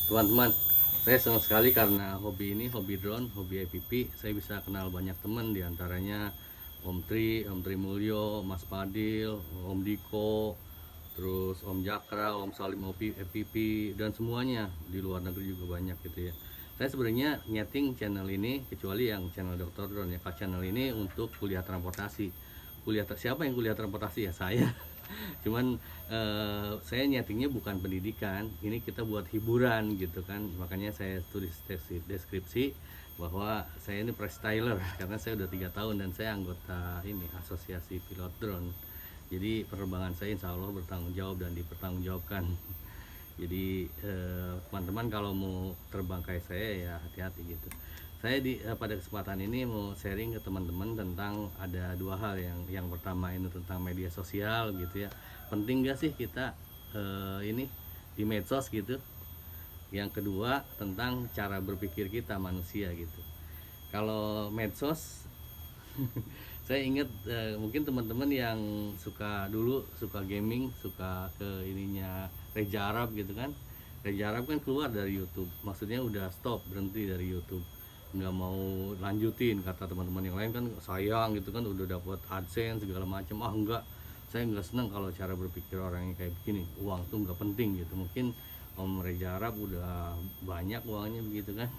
Teman-teman, saya senang sekali karena hobi ini, hobi drone, hobi IPP. Saya bisa kenal banyak teman, diantaranya Om Tri, Om Tri Mulyo, Mas Padil, Om Diko, terus Om Jakra, Om Salim IPP, dan semuanya di luar negeri juga banyak gitu ya. Saya sebenarnya nyeting channel ini, kecuali yang channel Dr. Drone ya, channel ini untuk kuliah transportasi. Siapa yang kuliah transportasi ya saya. Cuman saya nyetingnya bukan pendidikan, ini kita buat hiburan gitu kan, makanya saya tulis deskripsi bahwa saya ini freestyler karena saya udah 3 tahun dan saya anggota ini asosiasi pilot drone. Jadi penerbangan saya insya Allah bertanggung jawab dan dipertanggungjawabkan. Jadi teman-teman kalau mau terbang kayak saya ya hati-hati gitu. Saya pada kesempatan ini mau sharing ke teman-teman tentang ada dua hal. Yang pertama ini tentang media sosial gitu ya. Penting gak sih kita ini di medsos gitu. Yang kedua tentang cara berpikir kita manusia gitu. Kalau medsos saya ingat mungkin teman-teman yang dulu suka gaming, suka ke ininya Reza Arab gitu kan. Reza Arab kan keluar dari YouTube, maksudnya udah stop, berhenti dari YouTube, nggak mau lanjutin. Kata teman-teman yang lain kan sayang gitu kan, udah dapat AdSense segala macam. Enggak, saya nggak senang kalau cara berpikir orang yang kayak begini, uang tuh nggak penting gitu. Mungkin Om Reza Arab udah banyak uangnya begitu kan.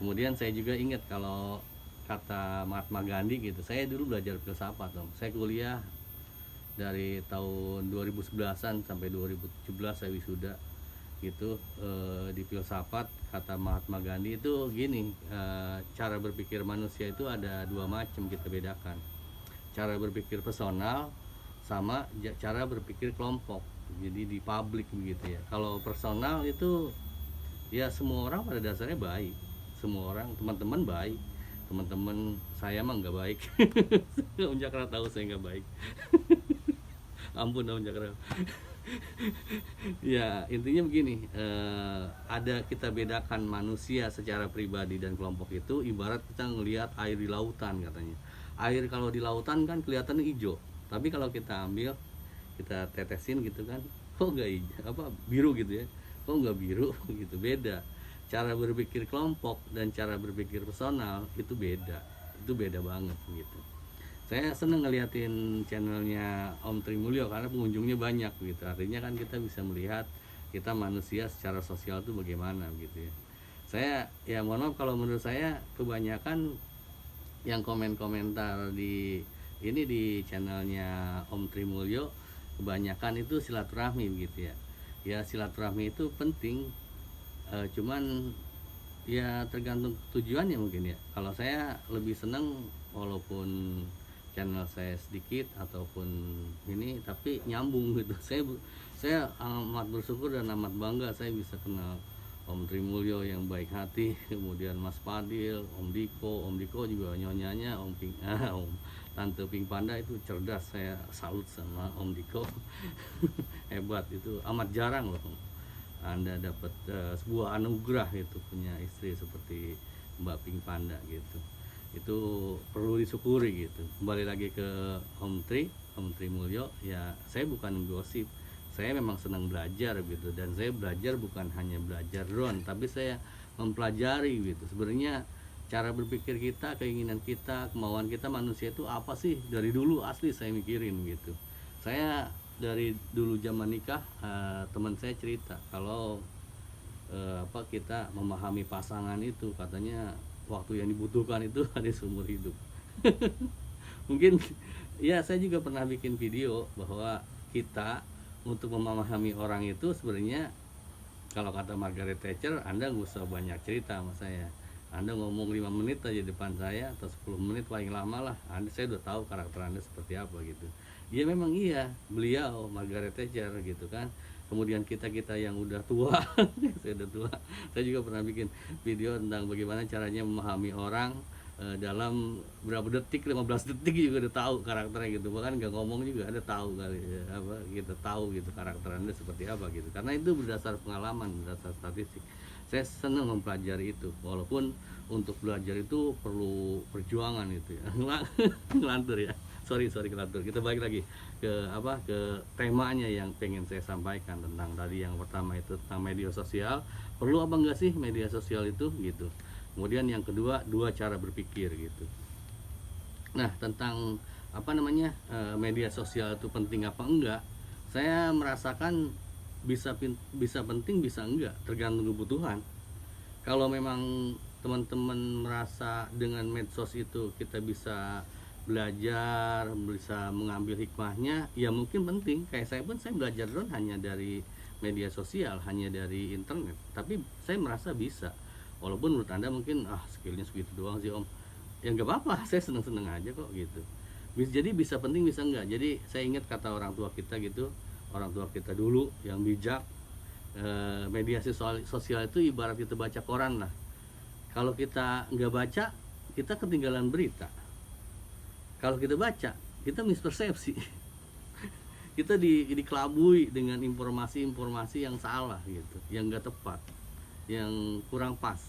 Kemudian saya juga ingat kalau kata Mahatma Gandhi gitu, saya dulu belajar filsafat Om. Saya kuliah dari tahun 2011an sampai 2017 saya wisuda gitu. Di filsafat kata Mahatma Gandhi itu gini, cara berpikir manusia itu ada dua macam, kita bedakan cara berpikir personal sama cara berpikir kelompok, jadi di publik begitu ya. Kalau personal itu ya semua orang pada dasarnya baik, semua orang teman-teman baik, teman-teman saya mah nggak baik. Om Jakra tahu saya nggak baik. Ampun Om Jakra. Ya intinya begini, ada kita bedakan manusia secara pribadi dan kelompok itu ibarat kita ngelihat air di lautan katanya. Air kalau di lautan kan kelihatannya hijau, tapi kalau kita ambil, kita tetesin gitu kan, kok nggak hijau, apa biru gitu ya, kok nggak biru gitu. Beda cara berpikir kelompok dan cara berpikir personal, itu beda banget gitu. Saya seneng ngeliatin channelnya Om Tri Mulyo karena pengunjungnya banyak gitu. Artinya kan kita bisa melihat kita manusia secara sosial tuh bagaimana gitu ya. Saya ya mohon maaf kalau menurut saya kebanyakan yang komen-komentar di ini di channelnya Om Tri Mulyo kebanyakan itu silaturahmi gitu ya. Ya silaturahmi itu penting, cuman ya tergantung tujuannya mungkin ya. Kalau saya lebih seneng walaupun channel saya sedikit ataupun ini tapi nyambung gitu. Saya amat bersyukur dan amat bangga saya bisa kenal Om Tri Mulyo yang baik hati, kemudian Mas Padil, Om Diko juga nyonyanya Om Pink, Om Tante Pink Panda itu cerdas, saya salut sama Om Diko. Hebat, itu amat jarang loh Anda dapat sebuah anugerah itu punya istri seperti Mbak Pink Panda gitu. Itu perlu disyukuri gitu. Kembali lagi ke Om Tri Mulyo ya, saya bukan gosip, saya memang senang belajar gitu, dan saya belajar bukan hanya belajar drone, tapi saya mempelajari gitu sebenarnya cara berpikir kita, keinginan kita, kemauan kita manusia itu apa sih dari dulu. Asli saya mikirin gitu. Saya dari dulu zaman nikah, teman saya cerita kalau kita memahami pasangan itu katanya waktu yang dibutuhkan itu ada seumur hidup. Mungkin ya saya juga pernah bikin video bahwa kita untuk memahami orang itu sebenarnya kalau kata Margaret Thatcher, Anda nggak usah banyak cerita sama saya. Anda ngomong 5 menit aja depan saya atau 10 menit paling lama lah, saya udah tahu karakter Anda seperti apa gitu. Ya memang iya, beliau Margaret Thatcher gitu kan. Kemudian kita yang udah tua, saya udah tua, saya juga pernah bikin video tentang bagaimana caranya memahami orang dalam berapa detik, 15 detik juga udah tahu karakternya gitu. Bahkan nggak ngomong juga ada tahu kali ya, kita tahu gitu karakter Anda seperti apa gitu, karena itu berdasar pengalaman, berdasar statistik. Saya senang mempelajari itu, walaupun untuk belajar itu perlu perjuangan itu ya. Ngelantur ya, sorry Kelatur. Kita balik lagi ke apa, ke temanya yang pengen saya sampaikan tentang tadi. Yang pertama itu tentang media sosial, perlu apa enggak sih media sosial itu gitu. Kemudian yang kedua, dua cara berpikir gitu. Nah, tentang apa namanya, media sosial itu penting apa enggak, saya merasakan bisa penting bisa enggak, tergantung kebutuhan. Kalau memang teman-teman merasa dengan medsos itu kita bisa belajar, bisa mengambil hikmahnya, ya mungkin penting. Kayak saya pun, saya belajar drone hanya dari media sosial, hanya dari internet, tapi saya merasa bisa. Walaupun menurut Anda mungkin skillnya segitu doang sih Om, ya nggak apa-apa, saya seneng-seneng aja kok gitu. Jadi bisa penting bisa enggak. Jadi saya ingat kata orang tua kita gitu, orang tua kita dulu yang bijak, media sosial itu ibarat kita baca koran lah. Kalau kita nggak baca, kita ketinggalan berita. Kalau kita baca, kita mispersepsi. Kita dikelabui dengan informasi-informasi yang salah gitu, yang nggak tepat, yang kurang pas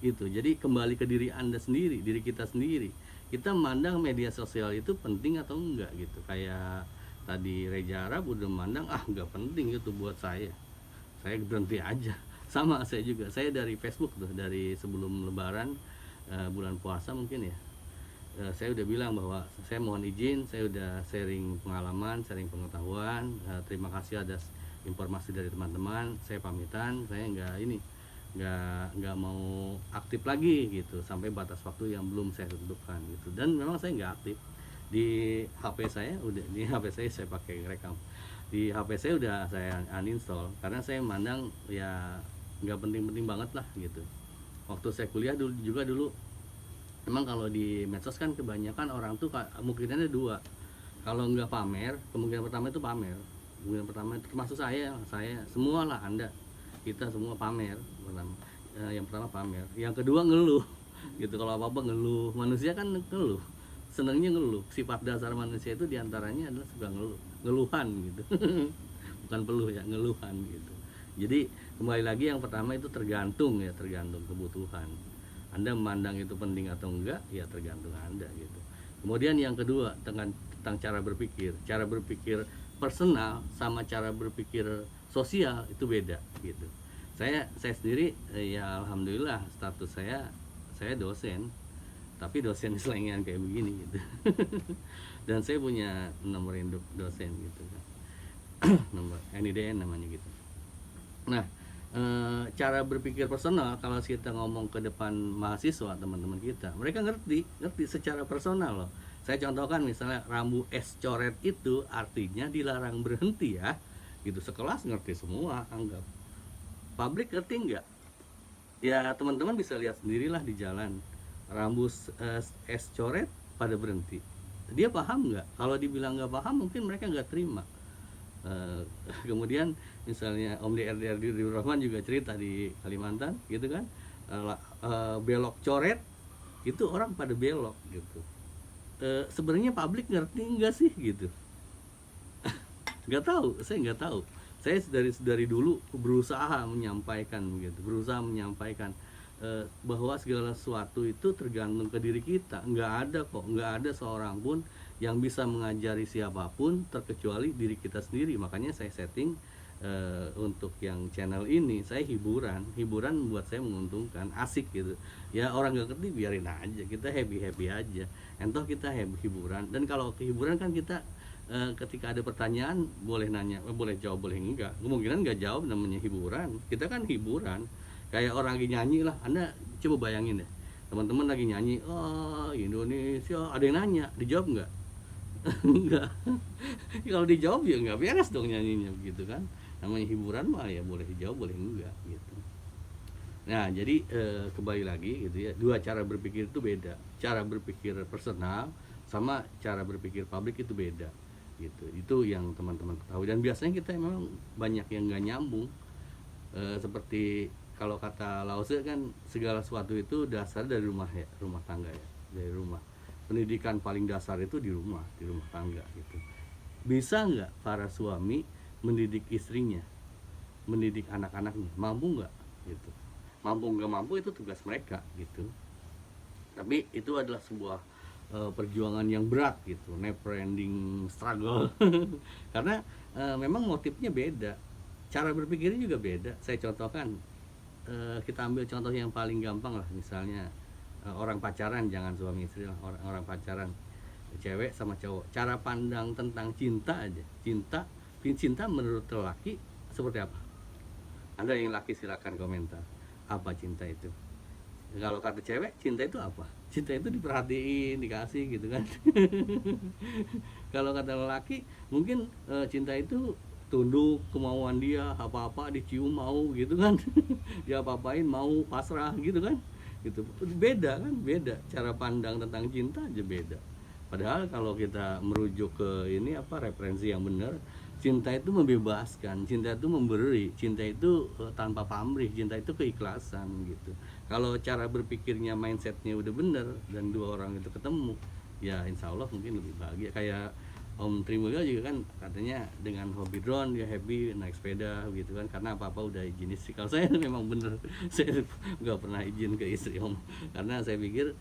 gitu. Jadi kembali ke diri Anda sendiri, diri kita sendiri. Kita memandang media sosial itu penting atau enggak gitu. Kayak tadi Reza Arab udah memandang nggak penting itu buat saya berhenti aja. Sama saya juga, saya dari Facebook tuh, dari sebelum lebaran, bulan puasa mungkin ya, saya udah bilang bahwa saya mohon izin, saya udah sharing pengalaman, sharing pengetahuan, terima kasih atas informasi dari teman-teman, saya pamitan, saya nggak mau aktif lagi gitu sampai batas waktu yang belum saya tentukan gitu. Dan memang saya nggak aktif di HP saya, saya pakai rekam, di HP saya udah saya uninstall karena saya memandang ya nggak penting-penting banget lah gitu. Waktu saya kuliah dulu emang kalau di medsos kan kebanyakan orang tuh kemungkinannya dua. Kalau nggak pamer, kemungkinan pertama itu pamer. Kemungkinan pertama itu termasuk saya semua lah, Anda, kita semua pamer pertama. Yang pertama pamer, yang kedua ngeluh gitu. Kalau apa-apa ngeluh, manusia kan ngeluh, senangnya ngeluh. Sifat dasar manusia itu diantaranya adalah suka ngeluhan gitu. Bukan peluh ya, ngeluhan gitu. Jadi kembali lagi yang pertama itu tergantung kebutuhan. Anda memandang itu penting atau enggak, ya tergantung Anda gitu. Kemudian yang kedua tentang cara berpikir personal sama cara berpikir sosial itu beda gitu. Saya sendiri ya alhamdulillah status saya dosen, tapi dosen selengean kayak begini gitu. Dan saya punya nomor induk dosen gitu kan. Nomor NIDN namanya gitu. Nah, cara berpikir personal kalau kita ngomong ke depan mahasiswa, teman-teman kita, mereka ngerti secara personal loh. Saya contohkan misalnya rambu es coret itu artinya dilarang berhenti ya gitu. Sekelas ngerti semua, anggap. Publik ngerti enggak? Ya teman-teman bisa lihat sendirilah di jalan, rambu es coret pada berhenti. Dia paham nggak? Kalau dibilang nggak paham mungkin mereka nggak terima. Kemudian misalnya Om DRD Rahman juga cerita di Kalimantan gitu kan, belok coret itu orang pada belok gitu. Sebenarnya publik ngerti enggak sih gitu? Nggak tahu, saya nggak tahu. Saya dari dulu berusaha menyampaikan bahwa segala sesuatu itu tergantung ke diri kita. Nggak ada seorang pun yang bisa mengajari siapapun terkecuali diri kita sendiri. Makanya saya setting untuk yang channel ini, saya hiburan buat saya menguntungkan, asik gitu ya. Orang nggak ngerti biarin aja, kita happy aja, entoh kita hiburan. Dan kalau kehiburan kan kita ketika ada pertanyaan boleh nanya, boleh jawab, boleh enggak. Kemungkinan nggak jawab namanya hiburan. Kita kan hiburan, kayak orang lagi nyanyi lah. Anda coba bayangin deh, teman-teman lagi nyanyi, oh Indonesia, ada yang nanya, dijawab nggak? Enggak. Kalau dijawab ya nggak beres dong nyanyinya gitu kan. Namanya hiburan mah ya boleh dijawab boleh enggak gitu. Nah jadi kembali lagi gitu ya, dua cara berpikir itu beda. Cara berpikir personal sama cara berpikir publik itu beda gitu. Itu yang teman-teman ketahui. Dan biasanya kita memang banyak yang nggak nyambung. Seperti kalau kata Lao Tse kan, segala sesuatu itu dasar dari rumah ya, rumah tangga ya, dari rumah. Pendidikan paling dasar itu di rumah tangga gitu. Bisa nggak para suami mendidik istrinya, mendidik anak-anaknya? Mampu nggak gitu? Mampu nggak mampu itu tugas mereka gitu. Tapi itu adalah sebuah perjuangan yang berat gitu, never ending struggle. Karena memang motifnya beda, cara berpikirnya juga beda. Saya contohkan, kita ambil contoh yang paling gampang lah, misalnya orang pacaran, jangan suami istri lah, orang pacaran, cewek sama cowok, cara pandang tentang cinta aja, cinta menurut lelaki seperti apa? Anda yang laki silakan komentar, apa cinta itu? Kalau kata cewek, cinta itu apa? Cinta itu diperhatiin, dikasih gitu kan. Kalau kata lelaki, mungkin cinta itu tunduk kemauan dia, apa-apa dicium mau gitu kan. Dia apa-apain mau, pasrah gitu kan. Gitu. Beda kan, beda. Cara pandang tentang cinta aja beda. Padahal kalau kita merujuk ke ini referensi yang benar, cinta itu membebaskan, cinta itu memberi, cinta itu tanpa pamrih, cinta itu keikhlasan gitu. Kalau cara berpikirnya, mindsetnya udah bener dan dua orang itu ketemu, ya insya Allah mungkin lebih bahagia. Kayak Om Trimulyo juga kan katanya dengan hobi drone dia happy naik sepeda gitu kan, karena apa-apa udah izin istri. Kalau saya memang bener, saya nggak pernah izin ke istri Om, karena saya pikir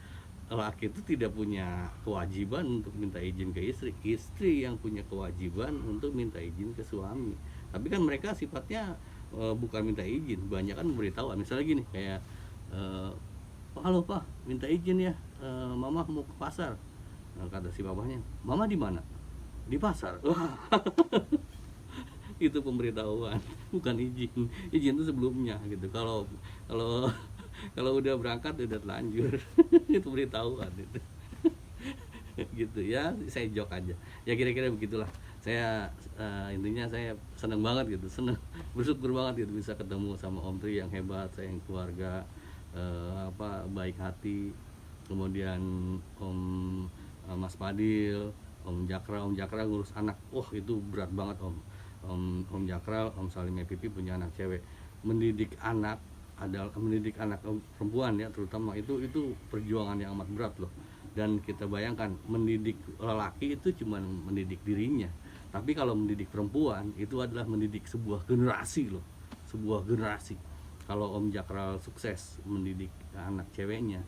laki itu tidak punya kewajiban untuk minta izin ke istri yang punya kewajiban untuk minta izin ke suami. Tapi kan mereka sifatnya bukan minta izin, banyak kan memberitahu. Misalnya gini, kayak halo Pak, minta izin ya, Mama mau ke pasar. Nah, kata si papahnya, Mama di mana? Di pasar. Wah. Itu pemberitahuan, bukan izin. Izin itu sebelumnya gitu. Kalau udah berangkat udah telanjur. Itu beritahuan itu. Gitu ya, saya jok aja ya, kira-kira begitulah. Saya intinya saya seneng banget gitu, bersyukur banget gitu bisa ketemu sama Om Tri yang hebat, saya yang keluarga baik hati. Kemudian Om Mas Padil, Om Jakra ngurus anak, wah itu berat banget Om Jakra, Om Salim Pipi punya anak cewek. Mendidik anak perempuan ya terutama, itu perjuangan yang amat berat loh. Dan kita bayangkan, mendidik lelaki itu cuma mendidik dirinya, tapi kalau mendidik perempuan itu adalah mendidik sebuah generasi loh, sebuah generasi. Kalau Om Jakral sukses mendidik anak ceweknya,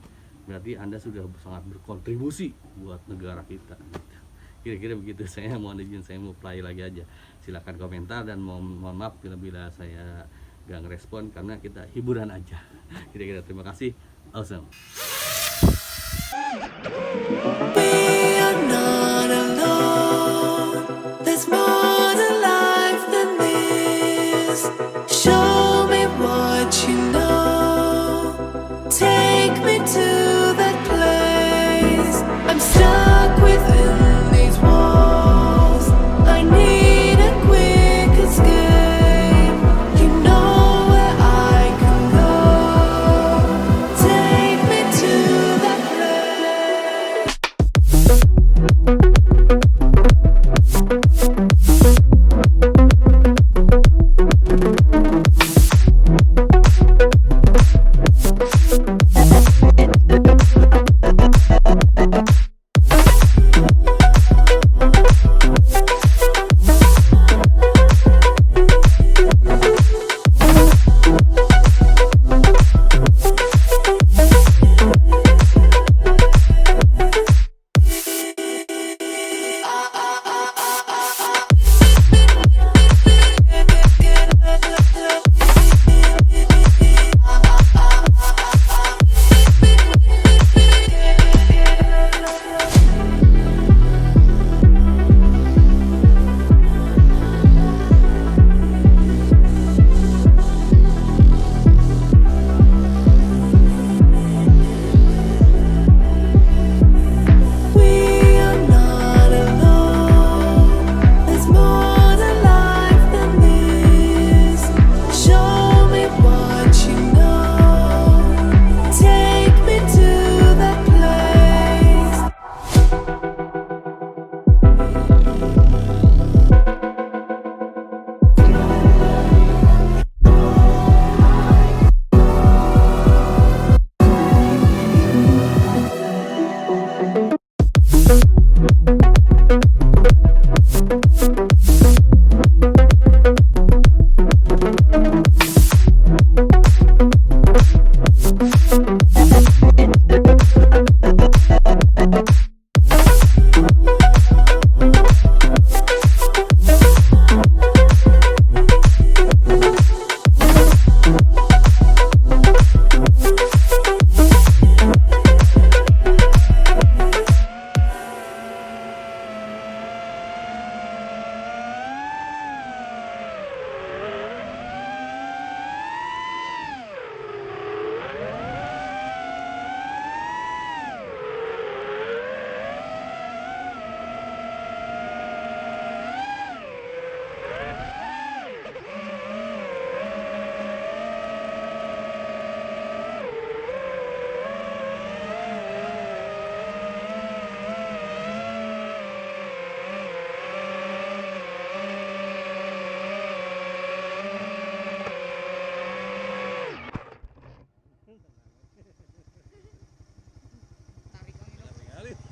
berarti Anda sudah sangat berkontribusi buat negara kita gitu. Kira-kira begitu. Saya mohon izin, saya mau play lagi aja, silakan komentar dan mohon maaf bila saya gak ngerespon, karena kita hiburan aja. Kira-kira, terima kasih. Awesome. We are not alone. There's more to life than this. Show me what you know. Take me to that place. I'm stuck within these walls. I need a quick escape. You know where I can go. Take me to that place.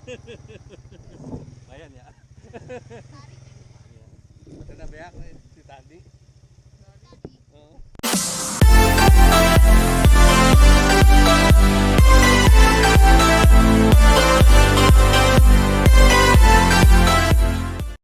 Lumayan ya. Tarik. Iya. Ada beak nih si tadi.